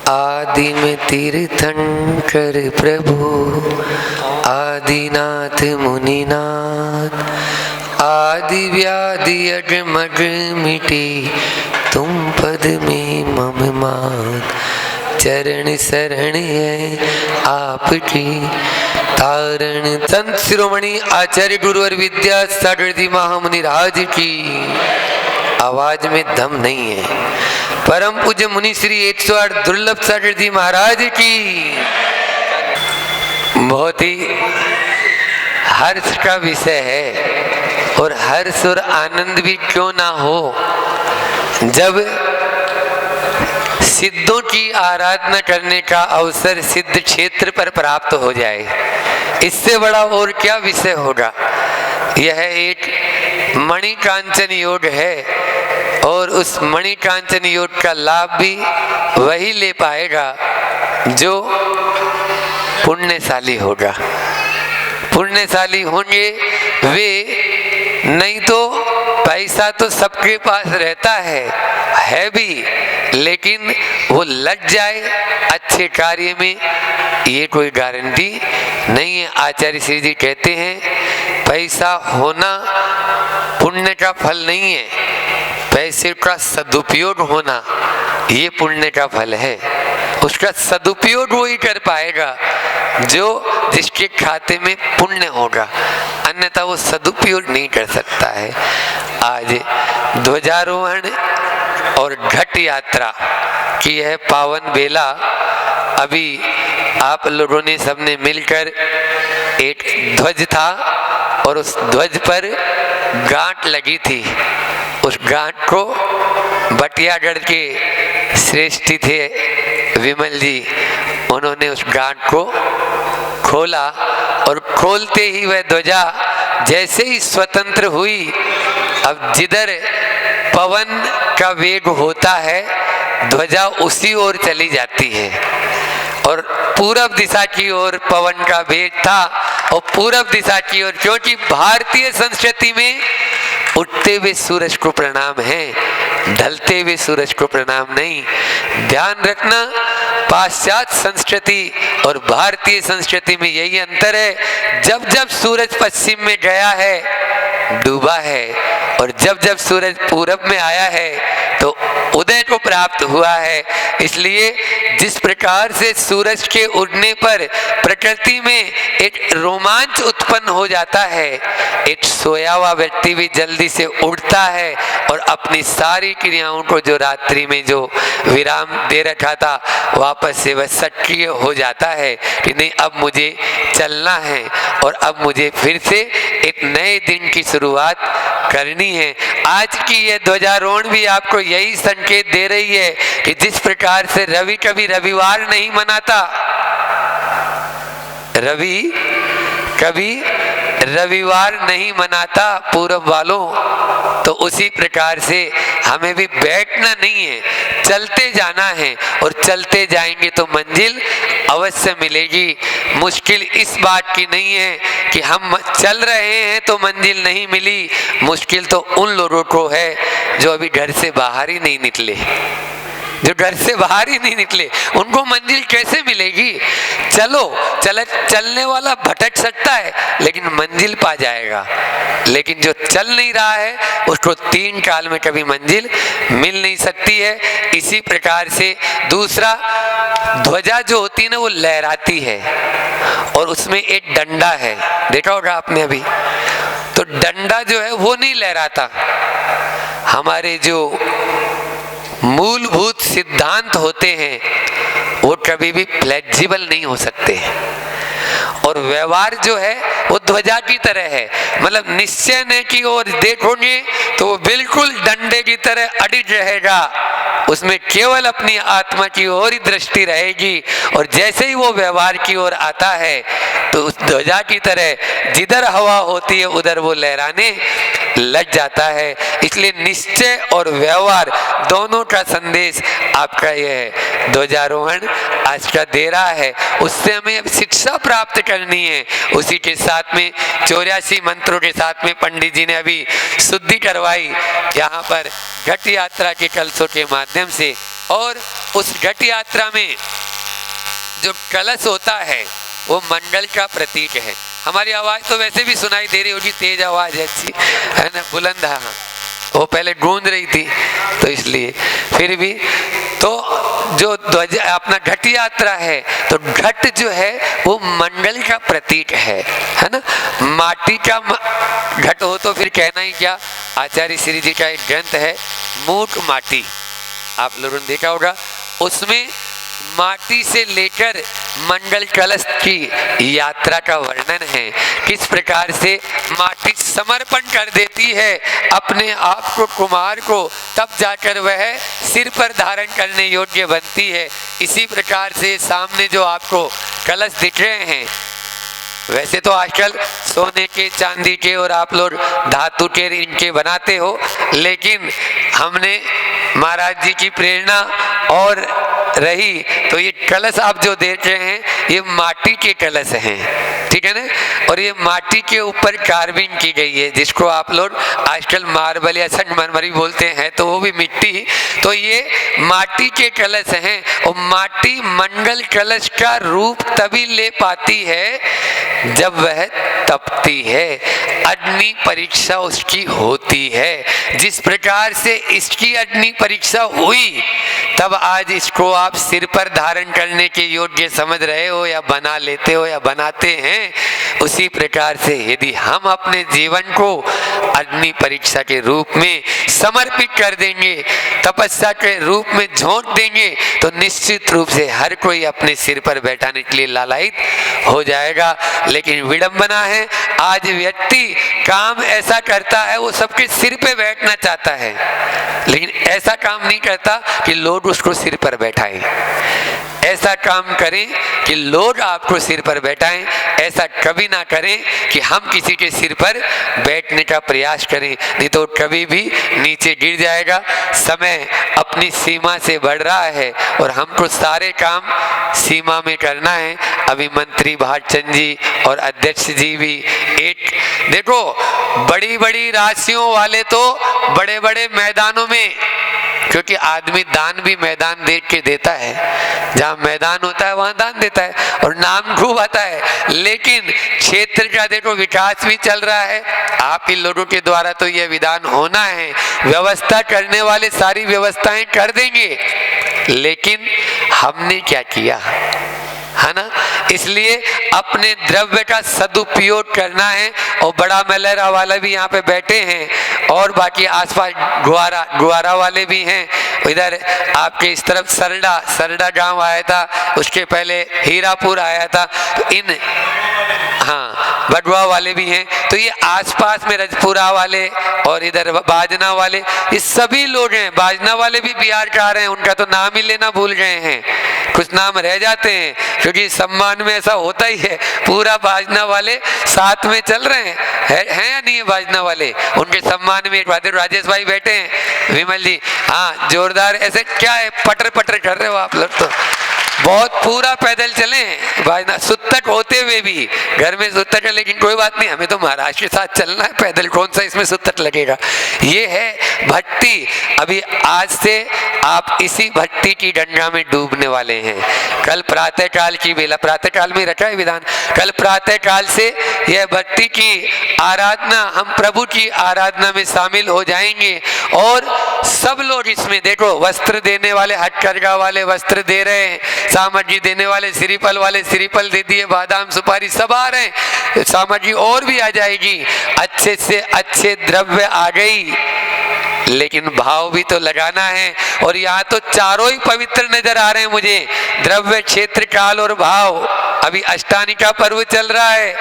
आदि में तीर्थंकर प्रभु, आदिनाथ मुनिनाथ, आदि व्याधि अजमग मिटे, तुम पद में मम मात। चरण शरण है आपकी तारण। संत शिरोमणि आचार्य गुरुवर विद्या सागर महामुनि राज की। आवाज में दम नहीं है। परम पूज्य मुनि श्री 108 दुर्लभ सागर जी महाराज की। बहुत ही हर्ष का विषय है और हर्ष और आनंद भी क्यों ना हो जब सिद्धों की आराधना करने का अवसर सिद्ध क्षेत्र पर प्राप्त हो जाए। इससे बड़ा और क्या विषय होगा। यह एक मणिकांचन योग है और उस मणिकांचन योग का लाभ भी वही ले पाएगा जो पुण्यशाली होगा। पुण्यशाली होंगे वे, नहीं तो पैसा तो सबके पास रहता है भी, लेकिन वो लग जाए अच्छे कार्य में ये कोई गारंटी नहीं है। आचार्य श्री जी कहते हैं पैसा होना पुण्य का फल नहीं है, पैसे का सदुपयोग होना ये पुण्य का फल है। उसका सदुपयोग वही कर पाएगा जो जिसके खाते में पुण्य होगा, अन्यथा वो सदुपयोग नहीं कर सकता है। आज ध्वजारोहण और घट यात्रा की यह पावन बेला, अभी आप लोगों ने सबने मिलकर एक ध्वज था और उस ध्वज पर गांठ लगी थी। उस गांठ को बटियागढ़ के श्रेष्ठ थे विमल जी, उन्होंने उस गांठ को खोला और खोलते ही वह ध्वजा जैसे ही स्वतंत्र हुई, अब जिधर पवन का वेग होता है ध्वजा उसी ओर चली जाती है। और पूरब दिशा की ओर पवन का वेग था और पूरब दिशा की ओर, क्योंकि भारतीय संस्कृति में उठते हुए सूरज को प्रणाम है, ढलते हुए सूरज को प्रणाम नहीं। ध्यान रखना, पाश्चात्य संस्कृति और भारतीय संस्कृति में यही अंतर है। जब जब सूरज पश्चिम में गया है डूबा है, और जब जब सूरज पूरब में आया है तो उदय को प्राप्त हुआ है। इसलिए जिस प्रकार से सूरज के उड़ने पर प्रकृति में एक रोमांच उत्पन्न हो जाता है, एक सोया हुआ व्यक्ति भी जल्दी से उठता है और अपनी सारी क्रियाओं को जो रात्रि में जो विराम दे रखा था वापस से वह सक्रिय हो जाता है कि नहीं, अब मुझे चलना है और अब मुझे फिर से एक नए दिन की शुरुआत करनी है। आज की यह ध्वजारोहण भी आपको यही संकेत दे रही है कि जिस प्रकार से रवि कभी रविवार नहीं मनाता, रवि कभी रविवार नहीं मनाता पूरब वालों, तो उसी प्रकार से हमें भी बैठना नहीं है, चलते जाना है और चलते जाएंगे तो मंजिल अवश्य मिलेगी। मुश्किल इस बात की नहीं है कि हम चल रहे हैं तो मंजिल नहीं मिली, मुश्किल तो उन लोगों को है जो अभी घर से बाहर ही नहीं निकले। जो घर से बाहर ही नहीं निकले उनको मंजिल कैसे मिलेगी। चलो चलने वाला भटक सकता है लेकिन मंजिल पा जाएगा, लेकिन जो चल नहीं रहा है उसको 3 काल में कभी मंजिल मिल नहीं सकती है। इसी प्रकार से दूसरा, ध्वजा जो होती है ना वो लहराती है और उसमें एक डंडा है, देखा होगा आपने अभी। तो डंडा जो है वो नहीं लहराता। हमारे जो मूलभूत सिद्धांत होते हैं वो कभी भी फ्लेक्सिबल नहीं हो सकते, और व्यवहार जो है वो ध्वजा की तरह है। मतलब निश्चय ने की ओर देखोगे तो वो बिल्कुल डंडे की तरह अडिग रहेगा, उसमें केवल अपनी आत्मा की ओर ही दृष्टि रहेगी, और जैसे ही वो व्यवहार की ओर आता है तो उस ध्वजा की तरह जिधर हवा होती है उधर वो लहराने लग जाता है। इसलिए निश्चय और व्यवहार दोनों का संदेश आपका यह है ध्वजारोहण आज का दे रहा है। उससे हमें शिक्षा प्राप्त करनी है। उसी के साथ में 84 मंत्रों के साथ में पंडित जी ने अभी शुद्धि करवाई यहाँ पर घट यात्रा के कलशों के माध्यम से। और उस घट यात्रा में जो कलश होता है वो मंडल का प्रतीक है। हमारी आवाज तो वैसे भी सुनाई दे रही होगी, तेज आवाज है, अच्छी है ना, बुलंद। हाँ, वो पहले गूंज रही थी तो इसलिए, फिर भी तो जो ध्वज अपना घट यात्रा है, तो घट जो है वो मंडल का प्रतीक है ना। माटी का घट हो तो फिर कहना ही क्या। आचार्य श्री जी का एक ग्रंथ है मूक माटी, आप लोगों ने देखा होगा, उसमें माटी से लेकर मंडल कलश की यात्रा का वर्णन है। किस प्रकार से माटी समर्पण कर देती है अपने आप को कुमार को, तब जाकर वह सिर पर धारण करने योग्य बनती है। इसी प्रकार से सामने जो आपको कलश दिख रहे हैं, वैसे तो आजकल सोने के, चांदी के और आप लोग धातु के इनके बनाते हो, लेकिन हमने महाराज जी की प्रेरणा और रही तो ये कलश आप जो देख रहे हैं ये माटी के कलश हैं, ठीक है ना। और ये माटी के ऊपर कार्विंग की गई है, जिसको आप लोग आजकल मार्बल या संगमरमरी बोलते हैं, तो वो भी मिट्टी। तो ये माटी के कलश हैं और माटी मंगल कलश का रूप तभी ले पाती है जब वह तपती है, अग्नि परीक्षा उसकी होती है। जिस प्रकार से इसकी अग्नि परीक्षा हुई, तब आज इसको आप सिर पर धारण करने के योग्य समझ रहे हो या बना लेते हो या बनाते हैं। उसी प्रकार से यदि हम अपने जीवन को अग्नि परीक्षा के रूप में समर्पित कर देंगे, तपस्या के रूप में झोंक देंगे, तो निश्चित रूप से हर कोई अपने सिर पर बैठाने के लिए लालायित हो जाएगा। लेकिन विडंबना है, आज व्यक्ति काम ऐसा करता है, वो सबके सिर पे बैठना चाहता है, लेकिन ऐसा काम नहीं करता कि लोग उसको सिर पर बैठाएं। ऐसा काम करें कि लोग आपको सिर पर बैठाएं, ऐसा कभी ना करें कि हम किसी के सिर पर बैठने का प्रयास करें, नहीं तो कभी भी नीचे गिर जाएगा। समय अपनी सीमा से बढ़ रहा है और हमको सारे काम सीमा में करना है। अभी मंत्री भाटचंद जी और अध्यक्ष जी भी एक, देखो बड़ी बड़ी राशियों वाले तो बड़े बड़े मैदानों में, क्योंकि आदमी दान भी मैदान देख के देता है, जहाँ मैदान होता है वहां दान देता है और नाम खूब आता है। लेकिन क्षेत्र का देखो विकास भी चल रहा है, आप ही लोगों के द्वारा तो यह विधान होना है, व्यवस्था करने वाले सारी व्यवस्थाएं कर देंगे, लेकिन हमने क्या किया, है ना। इसलिए अपने द्रव्य का सदुपयोग करना है। और बड़ा मेलेरा वाला भी यहाँ पे बैठे हैं और बाकी आसपास गुआरा वाले भी हैं। इधर आपके इस तरफ सरडा गांव आया था, उसके पहले हीरापुर आया था, तो इन हाँ बडुआ वाले भी हैं। तो ये आसपास में रजपुरा वाले और इधर बाजना वाले, ये सभी लोग हैं। बाजना वाले भी बिहार के आ रहे हैं, उनका तो नाम ही लेना भूल गए हैं, कुछ नाम रह जाते हैं, क्योंकि सम्मान में ऐसा होता ही है। पूरा बाजना वाले साथ में चल रहे हैं या नहीं है बाजना वाले, उनके सम्मान में एक बात, राजेश भाई बैठे हैं, विमल जी, हाँ जोरदार। ऐसे क्या है, पटर पटर कर रहे हो आप लोग, तो बहुत पूरा पैदल चले बाजना, सुतक होते हुए भी, घर में सुतक है लेकिन कोई बात नहीं, हमें तो महाराज के साथ चलना है, पैदल कौन सा इसमें सुतक लगेगा। ये है भट्टी। अभी आज से आप इसी भट्टी की गंगा में डूबने वाले हैं। कल प्रातः काल की बेला, प्रातः काल में रखा है विधान, कल प्रातः काल से यह भट्टी की आराधना, हम प्रभु की आराधना में शामिल हो जाएंगे। और सब लोग इसमें देखो, वस्त्र देने वाले हथकरघा वाले वस्त्र दे रहे हैं, सामग्री देने वाले श्रीफल वाले श्रीफल दे दिए, बादाम सुपारी सब आ रहे हैं, सामग्री और भी आ जाएगी, अच्छे से अच्छे द्रव्य आ गई, लेकिन भाव भी तो लगाना है। और यहाँ तो चारों ही पवित्र नजर आ रहे हैं मुझे, द्रव्य, क्षेत्र, काल और भाव। अभी अष्टानी का पर्व चल रहा है,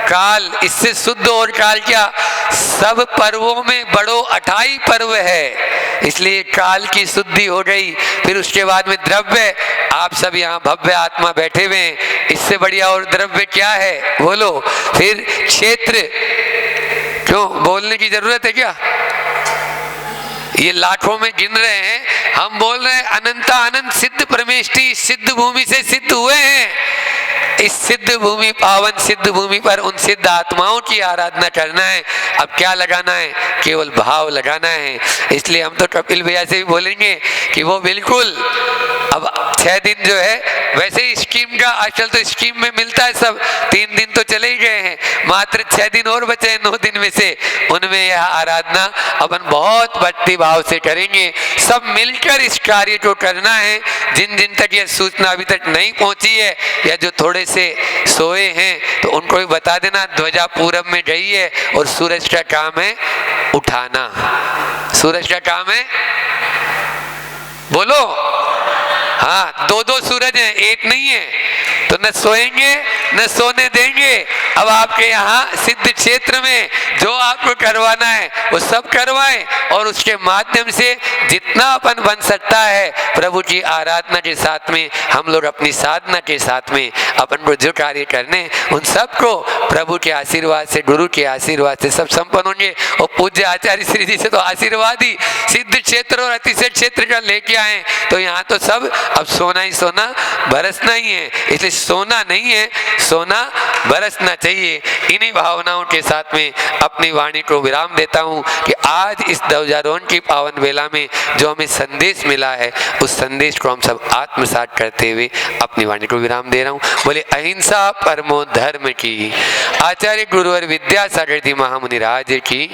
काल इससे शुद्ध और काल क्या, सब पर्वों में बड़ो 28 पर्व है, इसलिए काल की शुद्धि हो गई। फिर उसके बाद में द्रव्य, आप सब यहाँ भव्य आत्मा बैठे हुए हैं, इससे बढ़िया और द्रव्य क्या है बोलो। फिर क्षेत्र, क्यों बोलने की जरूरत है क्या, ये लाखों में गिन रहे हैं, हम बोल रहे हैं अनंता अनंत सिद्ध परमेष्टि, सिद्ध भूमि से सिद्ध हुए हैं। इस सिद्ध भूमि, पावन सिद्ध भूमि पर उन सिद्ध आत्माओं की आराधना करना है। अब क्या लगाना है? केवल भाव लगाना है। इसलिए हम तो कपिल भैया से भी बोलेंगे कि वो बिल्कुल अब 6 दिन जो है, वैसे स्कीम का आजकल तो स्कीम में मिलता है सब, 3 दिन तो चले ही गए हैं, मात्र 6 दिन और बचे हैं 9 दिन में से, उनमें यह आराधना अपन बहुत भक्ति भाव से करेंगे। सब मिलकर इस कार्य को करना है। जिन जिन तक यह सूचना अभी तक नहीं पहुंची है या जो थोड़े से सोए हैं तो उनको भी बता देना, ध्वजा पूरब में गई है और सूरज का काम है उठाना। सूरज का काम है, बोलो, हाँ, 2 सूरज हैं, एक नहीं है। तो न सोएंगे न सोने देंगे। अब आपके यहाँ सिद्ध क्षेत्र में जो आपको करवाना है वो सब करवाएं और उसके माध्यम से जितना अपन बन सकता है प्रभु की आराधना के साथ में, हम लोग अपनी साधना के साथ में अपन को जो कार्य करने, उन सबको प्रभु के आशीर्वाद से, गुरु के आशीर्वाद से सब संपन्न होंगे। और पूज्य आचार्य श्री जी से तो आशीर्वाद ही सिद्ध क्षेत्र और अतिशय क्षेत्र का लेके आए, तो यहाँ तो सब अब सोना ही सोना, बरसना ही है। इसलिए सोना नहीं है, सोना बरसना चाहिए। इन्हीं भावनाओं के साथ में अपनी वाणी को विराम देता हूँ कि आज इस ध्वजारोहण की पावन वेला में जो हमें संदेश मिला है, उस संदेश को हम सब आत्मसात करते हुए अपनी वाणी को विराम दे रहा हूँ। बोले अहिंसा परमो धर्म की। आचार्य गुरुवर विद्यासागर जी महामुनि राज की।